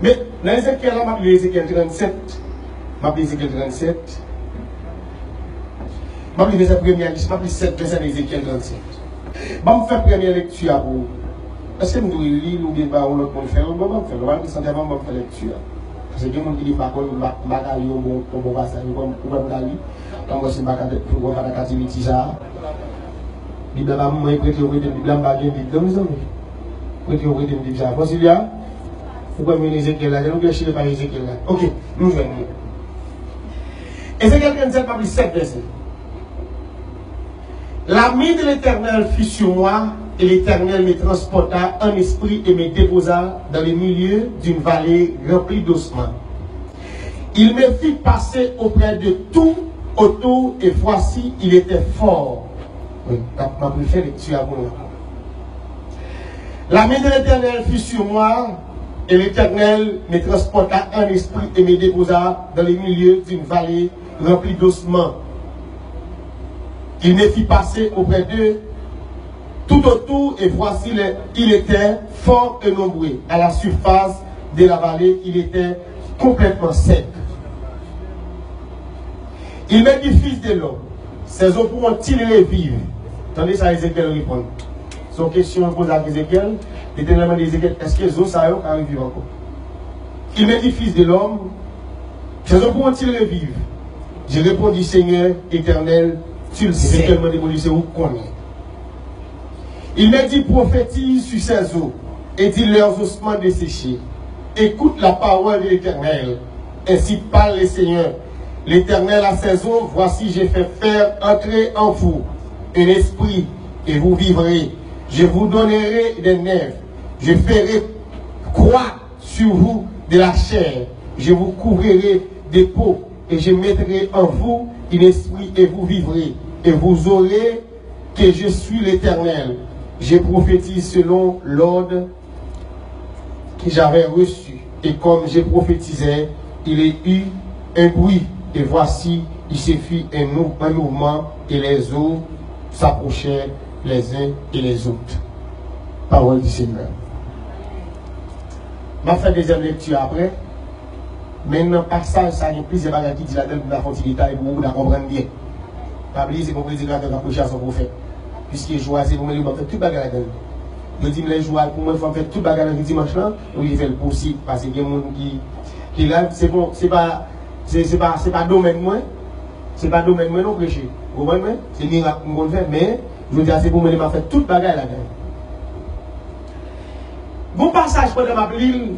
Mais dans Ézéchiel, je m'appelle Ézéchiel 37. Je m'appelle Ézéchiel 37. Je m'appelle verset première liste, je m'appelle 7 verset d'Ézéchiel 37. Je vais faire première lecture pour vous. Est-ce que nous lire ou bien on le faire? On va faire. On va faire lecture. Parce que les gens qui disent que je vais bon passage, on va lire. Donc, c'est ma captivité. La Bible va me prêter au rythme, la Bible va me prêter prêter au rythme de ça. Consilia, pourquoi me Ézéchiel là? Je ne vais pas par Ézéchiel là. Ok, nous venons. Ézéchiel 37, parmi 7 versets. La main de l'Éternel fut sur moi, et l'Éternel me transporta en esprit et me déposa dans le milieu d'une vallée remplie d'ossements. Il me fit passer auprès de tout autour, et voici, il était fort. Oui, ma préférée lecture à vous. La main de l'Éternel fut sur moi, et l'Éternel me transporta en esprit et me déposa dans le milieu d'une vallée remplie d'ossements. Il me fit passer auprès d'eux tout autour, et voici, il était fort et nombreux. À la surface de la vallée, il était complètement sec. Il me dit, fils de l'homme, ces eaux pourront-ils revivre? Attendez ça, Ézéchiel répond. Son question pose à Ézéchiel. L'éternel dit, Ézéchiel, est-ce que les eaux ça arrivent encore? Il me dit, fils de l'homme, ces eaux pourront-ils revivre? J'ai répondu, Seigneur éternel, tu le sais. Ézéchiel m'a demandé, c'est où qu'on est. Il m'a dit, prophétise sur ces eaux et dit leurs ossements desséchés. Écoute la parole de l'Éternel. Ainsi parle le Seigneur. L'Éternel a ses eaux, voici j'ai fait faire entrer en vous un esprit et vous vivrez. Je vous donnerai des nerfs. Je ferai croître sur vous de la chair. Je vous couvrirai des peaux et je mettrai en vous un esprit et vous vivrez. Et vous aurez que je suis l'Éternel. Je prophétise selon l'ordre que j'avais reçu. Et comme je prophétisais, il y eut un bruit. Et voici, il se fit un mouvement et les eaux s'approchaient les uns et les autres. Parole du Seigneur. Je vais faire deuxième lecture après. Maintenant, passage, ça y a plusieurs bagages qui disent là-dedans pour la fontilité et pour vous comprendre bien. Pas oublier, c'est qu'on prédicateur qui a approché à son prophète. Puisqu'il choisit pour moi, il va faire tout le bagage là-dedans. Je dis, les joueurs, pour moi, il faut faire tout le bagage le dimanche là, pour il fait le possible. Parce qu'il y a des gens qui là, c'est bon, c'est pas domaine moi. C'est pas domaine moi non prêcher. Vous comprenez? C'est miracle qu'on fait, mais je veux dire, c'est pour moi, il m'a fait tout le bagage là-dedans. Bon passage pendant ma Bible,